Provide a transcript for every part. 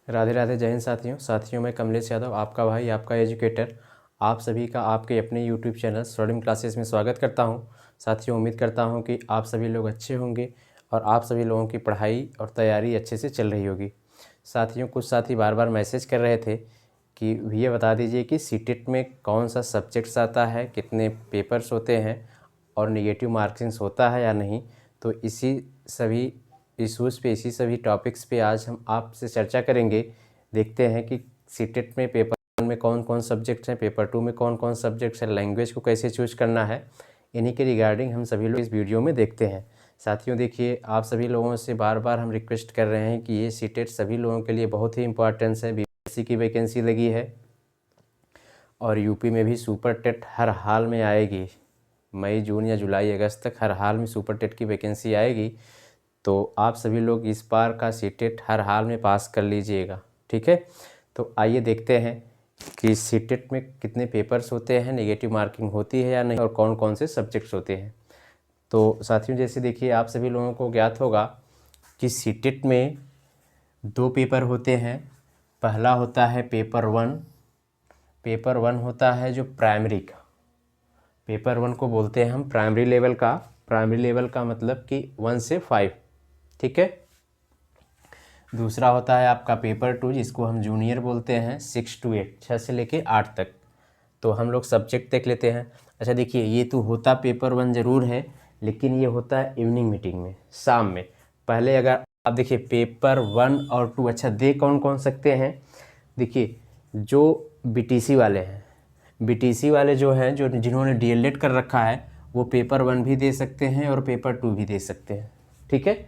राधे राधे, जय हिंद साथियों मैं कमलेश यादव, आपका भाई, आपका एजुकेटर, आप सभी का आपके अपने यूट्यूब चैनल स्टडी क्लासेस में स्वागत करता हूं। साथियों, उम्मीद करता हूं कि आप सभी लोग अच्छे होंगे और आप सभी लोगों की पढ़ाई और तैयारी अच्छे से चल रही होगी। साथियों, कुछ साथी बार बार मैसेज कर रहे थे कि भैया बता दीजिए कि सीटेट में कौन सा सब्जेक्ट्स आता है, कितने पेपर्स होते हैं और नेगेटिव मार्किंग्स होता है या नहीं। तो इसी सभी टॉपिक्स पे आज हम आपसे चर्चा करेंगे। देखते हैं कि सीटेट में पेपर 1 में कौन कौन सब्जेक्ट्स हैं, पेपर 2 में कौन कौन सब्जेक्ट्स हैं, लैंग्वेज को कैसे चूज करना है। इन्हीं के रिगार्डिंग हम सभी लोग इस वीडियो में देखते हैं। साथियों देखिए, आप सभी लोगों से बार बार हम रिक्वेस्ट कर रहे हैं कि ये सीटेट सभी लोगों के लिए बहुत ही इंपॉर्टेंस है। बीपीएससी की वैकेंसी लगी है और यूपी में भी सुपर टेट हर हाल में आएगी। मई, जून या जुलाई, अगस्त तक हर हाल में सुपर टेट की वैकेंसी आएगी। तो आप सभी लोग इस बार का सीटेट हर हाल में पास कर लीजिएगा, ठीक है। तो आइए देखते हैं कि सीटेट में कितने पेपर्स होते हैं, नेगेटिव मार्किंग होती है या नहीं और कौन कौन से सब्जेक्ट्स होते हैं। तो साथियों, जैसे देखिए, आप सभी लोगों को ज्ञात होगा कि सीटेट में 2 पेपर होते हैं। पहला होता है पेपर 1। पेपर 1 होता है जो प्राइमरी का। पेपर 1 को बोलते हैं हम प्राइमरी लेवल का। प्राइमरी लेवल का मतलब कि 1 से 5, ठीक है। दूसरा होता है आपका पेपर 2, जिसको हम जूनियर बोलते हैं, 6 to 8, 6 से लेके 8 तक। तो हम लोग सब्जेक्ट देख लेते हैं। अच्छा देखिए, ये तो होता पेपर 1 ज़रूर है, लेकिन ये होता है इवनिंग मीटिंग में, शाम में। पहले अगर आप देखिए पेपर 1 और 2, अच्छा दे कौन कौन सकते हैं। देखिए, जो बीटीसी वाले हैं, बीटीसी वाले जो हैं, जो जिन्होंने डीएलएड कर रखा है, वो पेपर 1 भी दे सकते हैं और पेपर 2 भी दे सकते हैं, ठीक है।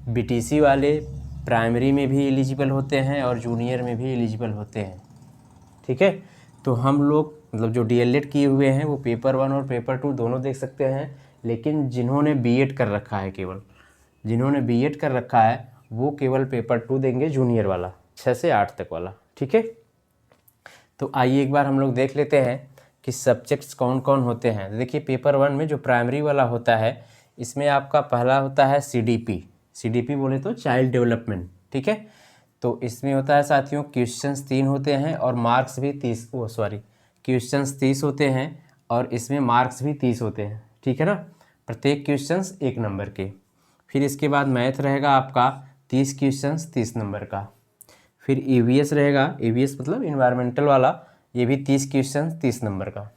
बीटीसी वाले प्राइमरी में भी एलिजिबल होते हैं और जूनियर में भी एलिजिबल होते हैं, ठीक है। तो हम लोग मतलब जो डीएलएड किए हुए हैं वो पेपर 1 और पेपर 2 दोनों देख सकते हैं। लेकिन जिन्होंने बीएड कर रखा है, केवल जिन्होंने बीएड कर रखा है वो केवल पेपर 2 देंगे, जूनियर वाला, 6 से 8 तक वाला, ठीक है। तो आइए एक बार हम लोग देख लेते हैं कि सब्जेक्ट्स कौन कौन होते हैं। देखिए, पेपर 1 में जो प्राइमरी वाला होता है, इसमें आपका पहला होता है सीडीपी। सीडीपी बोले तो चाइल्ड डेवलपमेंट, ठीक है। तो इसमें होता है साथियों, क्वेश्चंस 3 होते हैं और मार्क्स भी 30, क्वेश्चंस 30 होते हैं और इसमें मार्क्स भी 30 होते हैं, ठीक है ना। प्रत्येक क्वेश्चंस 1 नंबर के। फिर इसके बाद मैथ रहेगा आपका 30 क्वेश्चंस 30 नंबर का। फिर ईवीएस रहेगा, ईवीएस मतलब इन्वायरमेंटल वाला, ये भी 30 क्वेश्चन 30 नंबर का।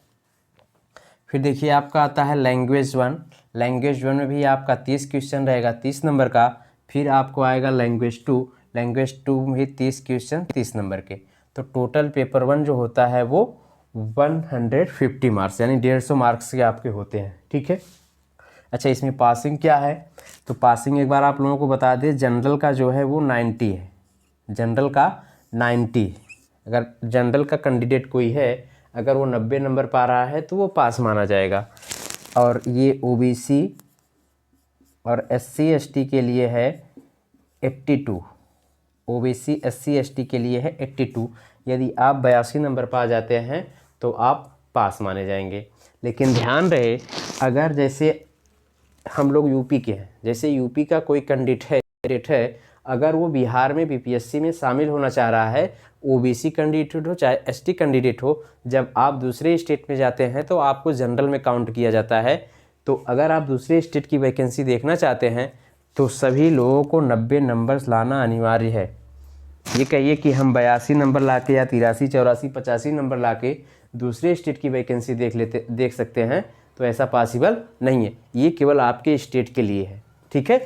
फिर देखिए आपका आता है लैंग्वेज 1। लैंग्वेज 1 में भी आपका 30 क्वेश्चन रहेगा 30 नंबर का। फिर आपको आएगा लैंग्वेज 2। लैंग्वेज 2 में भी 30 क्वेश्चन 30 नंबर के। तो टोटल पेपर 1 जो होता है वो 150 मार्क्स, यानी 150 मार्क्स के आपके होते हैं, ठीक है। अच्छा, इसमें पासिंग क्या है, तो पासिंग एक बार आप लोगों को बता दें, जनरल का जो है वो 90 है। जनरल का 90, अगर जनरल का कैंडिडेट कोई है, अगर वो 90 नंबर पा रहा है तो वो पास माना जाएगा। और ये ओबीसी और एससी एसटी के लिए है 82। ओबीसी एससी एसटी के लिए है 82। यदि आप 82 नंबर पा जाते हैं तो आप पास माने जाएंगे। लेकिन ध्यान रहे, अगर जैसे हम लोग यूपी के हैं, जैसे यूपी का कोई कैंडिडेट है, अगर वो बिहार में बीपीएससी में शामिल होना चाह रहा है, ओबीसी कैंडिडेट हो चाहे एसटी कैंडिडेट हो, जब आप दूसरे स्टेट में जाते हैं तो आपको जनरल में काउंट किया जाता है। तो अगर आप दूसरे स्टेट की वैकेंसी देखना चाहते हैं तो सभी लोगों को 90 नंबर्स लाना अनिवार्य है। ये कहिए कि हम 82 नंबर लाके या 83, 84, 85 नंबर लाके दूसरे स्टेट की वैकेंसी देख सकते हैं, तो ऐसा पॉसिबल नहीं है। ये केवल आपके स्टेट के लिए है, ठीक है।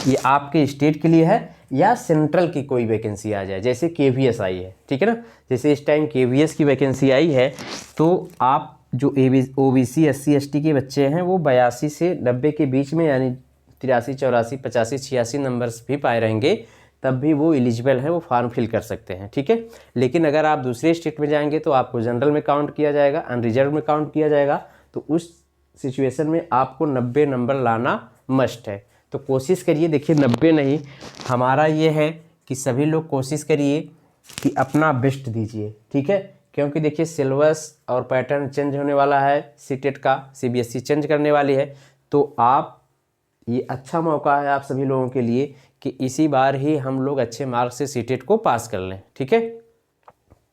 ये आपके स्टेट के लिए है या सेंट्रल की कोई वैकेंसी आ जाए, जैसे केवीएस आई है, ठीक है ना। जैसे इस टाइम केवीएस की वैकेंसी आई है, तो आप जो ओबीसी एससी एसटी के बच्चे हैं वो 82 से 90 के बीच में, यानी 83, 84, 85, 86 नंबर्स भी पाए रहेंगे, तब भी वो एलिजिबल है, वो फॉर्म फिल कर सकते हैं, ठीक है। लेकिन अगर आप दूसरे स्टेट में जाएंगे तो आपको जनरल में काउंट किया जाएगा, अनरिजर्व में काउंट किया जाएगा। तो उस सिचुएशन में आपको 90 नंबर लाना मस्ट है। तो कोशिश करिए, देखिए 90 नहीं, हमारा ये है कि सभी लोग कोशिश करिए कि अपना बेस्ट दीजिए, ठीक है। क्योंकि देखिए सिलेबस और पैटर्न चेंज होने वाला है, सीटेट का सीबीएसई चेंज करने वाली है। तो आप, ये अच्छा मौका है आप सभी लोगों के लिए कि इसी बार ही हम लोग अच्छे मार्क्स से सीटेट को पास कर लें, ठीक है,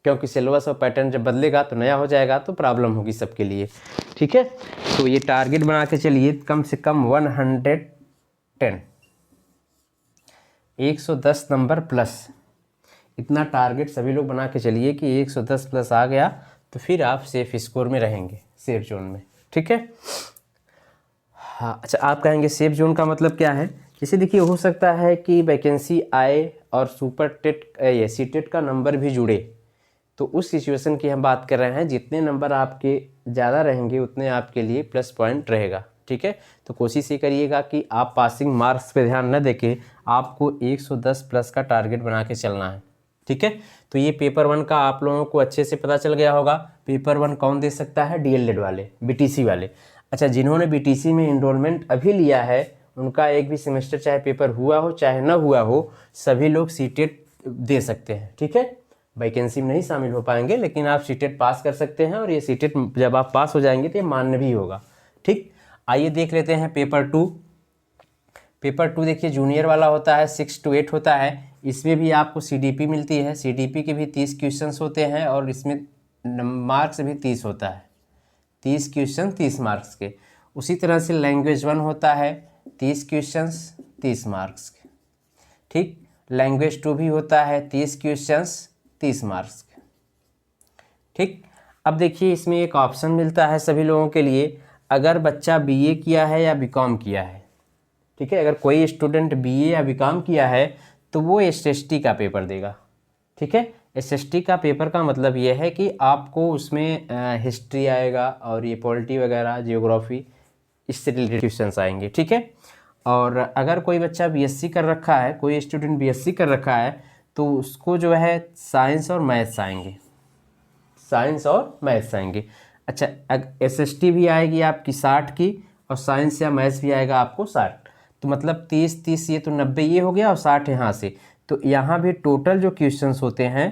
क्योंकि सिलेबस और पैटर्न जब बदलेगा तो नया हो जाएगा तो प्रॉब्लम होगी सबके लिए, ठीक है। तो ये टारगेट बना के चलिए, कम से कम 110 110 नंबर प्लस, इतना टारगेट सभी लोग बना के चलिए कि 110 प्लस आ गया तो फिर आप सेफ स्कोर में रहेंगे, सेफ जोन में, ठीक है। हाँ, अच्छा, आप कहेंगे सेफ जोन का मतलब क्या है? जैसे देखिए, हो सकता है कि वैकेंसी आए और सुपर टेट ये सीटेट का नंबर भी जुड़े, तो उस सिचुएशन की हम बात कर रहे हैं। जितने नंबर आपके ज़्यादा रहेंगे उतने आपके लिए प्लस पॉइंट रहेगा, ठीक है। तो कोशिश ये करिएगा कि आप पासिंग मार्क्स पे ध्यान न देके आपको 110 प्लस का टारगेट बना के चलना है, ठीक है। तो ये पेपर 1 का आप लोगों को अच्छे से पता चल गया होगा। पेपर 1 कौन दे सकता है? डीएलएड वाले, बीटीसी वाले। अच्छा, जिन्होंने बीटीसी में इनरोलमेंट अभी लिया है, उनका एक भी सेमेस्टर चाहे पेपर हुआ हो चाहे ना हुआ हो, सभी लोग सीटेट दे सकते हैं, ठीक है। वैकेंसी में नहीं शामिल हो पाएंगे, लेकिन आप सीटेट पास कर सकते हैं, और ये सीटेट जब आप पास हो जाएंगे तो ये मान्य भी होगा, ठीक। आइए देख लेते हैं पेपर 2। पेपर 2 देखिए, जूनियर वाला होता है, 6 to 8 होता है। इसमें भी आपको सीडीपी मिलती है, सीडीपी के भी 30 क्वेश्चंस होते हैं, और इसमें मार्क्स भी 30 होता है, 30 क्वेश्चन 30 मार्क्स के। उसी तरह से लैंग्वेज 1 होता है, 30 क्वेश्चंस 30 मार्क्स के, ठीक। लैंग्वेज 2 भी होता है, 30 क्वेश्चंस 30 मार्क्स के, ठीक। अब देखिए, इसमें एक ऑप्शन मिलता है सभी लोगों के लिए, अगर बच्चा बीए किया है या बीकॉम किया है, ठीक है। अगर कोई स्टूडेंट बीए या बीकॉम किया है तो वो एसएसटी का पेपर देगा, ठीक है। एसएसटी का पेपर का मतलब ये है कि आपको उसमें हिस्ट्री आएगा, और ये पॉलिटी वगैरह, जियोग्राफी, इससे रिलेटेड क्वेश्चंस आएंगे, ठीक है। और अगर कोई बच्चा बीएससी कर रखा है, कोई स्टूडेंट बीएससी कर रखा है, तो उसको जो है साइंस और मैथ्स आएंगे, साइंस और मैथ्स आएंगे। अच्छा, एसएसटी भी आएगी आपकी 60 की, और साइंस या मैथ्स भी आएगा आपको 60। तो मतलब 30 ये तो 90 ये हो गया, और 60 यहाँ से। तो यहाँ भी टोटल जो क्वेश्चंस होते हैं,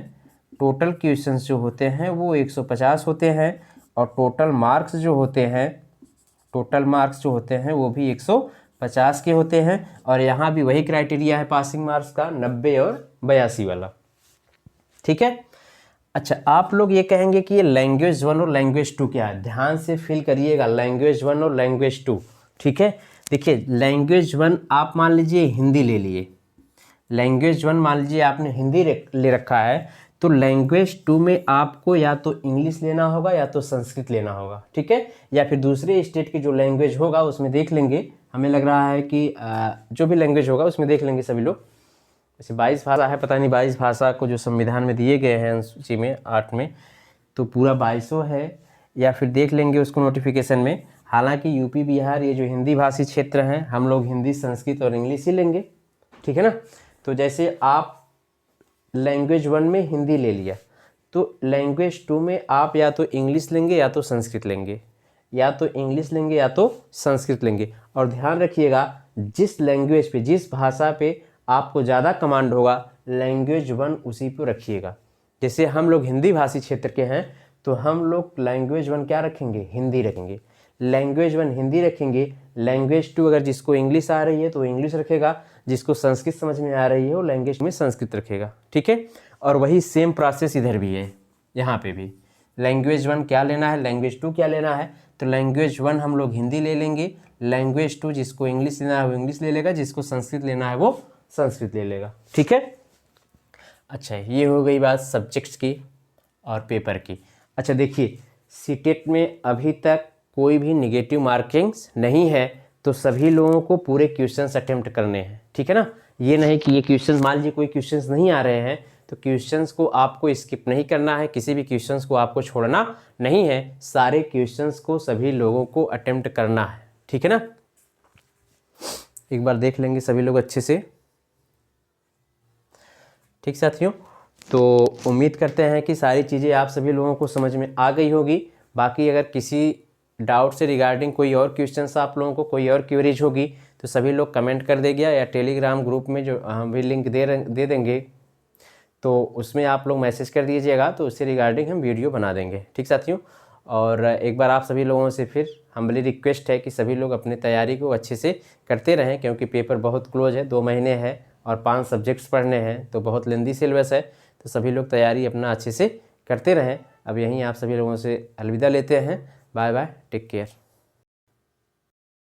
टोटल क्वेश्चंस जो होते हैं वो 150 होते हैं, और टोटल मार्क्स जो होते हैं, टोटल मार्क्स जो होते हैं वो भी 150 के होते हैं। और यहाँ भी वही क्राइटेरिया है पासिंग मार्क्स का, 90 और 82 वाला, ठीक है। अच्छा, आप लोग ये कहेंगे कि ये लैंग्वेज 1 और लैंग्वेज 2 क्या है? ध्यान से फील करिएगा, लैंग्वेज 1 और लैंग्वेज 2, ठीक है। देखिए, लैंग्वेज 1 आप मान लीजिए हिंदी ले लिए, लैंग्वेज 1 मान लीजिए आपने हिंदी ले रखा है, तो लैंग्वेज 2 में आपको या तो इंग्लिश लेना होगा या तो संस्कृत लेना होगा, ठीक है। या फिर दूसरे स्टेट की जो लैंग्वेज होगा उसमें देख लेंगे, हमें लग रहा है कि जो भी लैंग्वेज होगा उसमें देख लेंगे सभी लोग। जैसे 22 भाषा है, पता नहीं 22 भाषा को जो संविधान में दिए गए हैं अनुसूची में 8 में, तो पूरा 22 है, या फिर देख लेंगे उसको नोटिफिकेशन में। हालांकि यूपी बिहार ये जो हिंदी भाषी क्षेत्र हैं, हम लोग हिंदी, संस्कृत और इंग्लिश ही लेंगे, ठीक है ना। तो जैसे आप लैंग्वेज 1 में हिंदी ले लिया, तो लैंग्वेज 2 में आप या तो इंग्लिश लेंगे या तो संस्कृत लेंगे, या तो इंग्लिश लेंगे या तो संस्कृत लेंगे। और ध्यान रखिएगा, जिस लैंग्वेज पे, जिस भाषा पे आपको ज़्यादा कमांड होगा, लैंग्वेज 1 उसी पे रखिएगा। जैसे हम लोग हिंदी भाषी क्षेत्र के हैं, तो हम लोग लैंग्वेज 1 क्या रखेंगे? हिंदी रखेंगे। लैंग्वेज 1 हिंदी रखेंगे। लैंग्वेज 2 अगर जिसको इंग्लिश आ रही है तो इंग्लिश रखेगा, जिसको संस्कृत समझ में आ रही है वो लैंग्वेज में संस्कृत रखेगा, ठीक है। और वही सेम प्रोसेस इधर भी है, यहाँ पे भी लैंग्वेज 1 क्या लेना है, लैंग्वेज 2 क्या लेना है। तो लैंग्वेज 1 हम लोग हिंदी ले लेंगे, लैंग्वेज 2 जिसको इंग्लिश लेना है वो इंग्लिश ले लेगा, जिसको संस्कृत लेना है वो संस्कृत ले लेगा, ठीक है। अच्छा, ये हो गई बात सब्जेक्ट्स की और पेपर की। अच्छा देखिए, सीटेट में अभी तक कोई भी निगेटिव मार्किंग्स नहीं है, तो सभी लोगों को पूरे क्वेश्चंस अटेम्प्ट करने हैं, ठीक है ना। ये नहीं कि ये क्वेश्चंस, मान लीजिए कोई क्वेश्चंस नहीं आ रहे हैं, तो क्वेश्चंस को आपको स्किप नहीं करना है, किसी भी क्वेश्चंस को आपको छोड़ना नहीं है, सारे क्वेश्चंस को सभी लोगों को अटेम्प्ट करना है, ठीक है ना। एक बार देख लेंगे सभी लोग अच्छे से, ठीक साथियों। तो उम्मीद करते हैं कि सारी चीज़ें आप सभी लोगों को समझ में आ गई होगी। बाकी अगर किसी डाउट से रिगार्डिंग कोई और क्वेश्चंस आप लोगों को कोई और क्वेरीज होगी तो सभी लोग कमेंट कर देंगे, या टेलीग्राम ग्रुप में जो हम भी लिंक दे देंगे, तो उसमें आप लोग मैसेज कर दीजिएगा, तो उससे रिगार्डिंग हम वीडियो बना देंगे, ठीक साथियों। और एक बार आप सभी लोगों से फिर हम्बली रिक्वेस्ट है कि सभी लोग अपनी तैयारी को अच्छे से करते रहें, क्योंकि पेपर बहुत क्लोज है, 2 महीने है और 5 सब्जेक्ट्स पढ़ने हैं, तो बहुत लेंदी सिलेबस है। तो सभी लोग तैयारी अपना अच्छे से करते रहें। अब यहीं आप सभी लोगों से अलविदा लेते हैं। Bye bye, take care.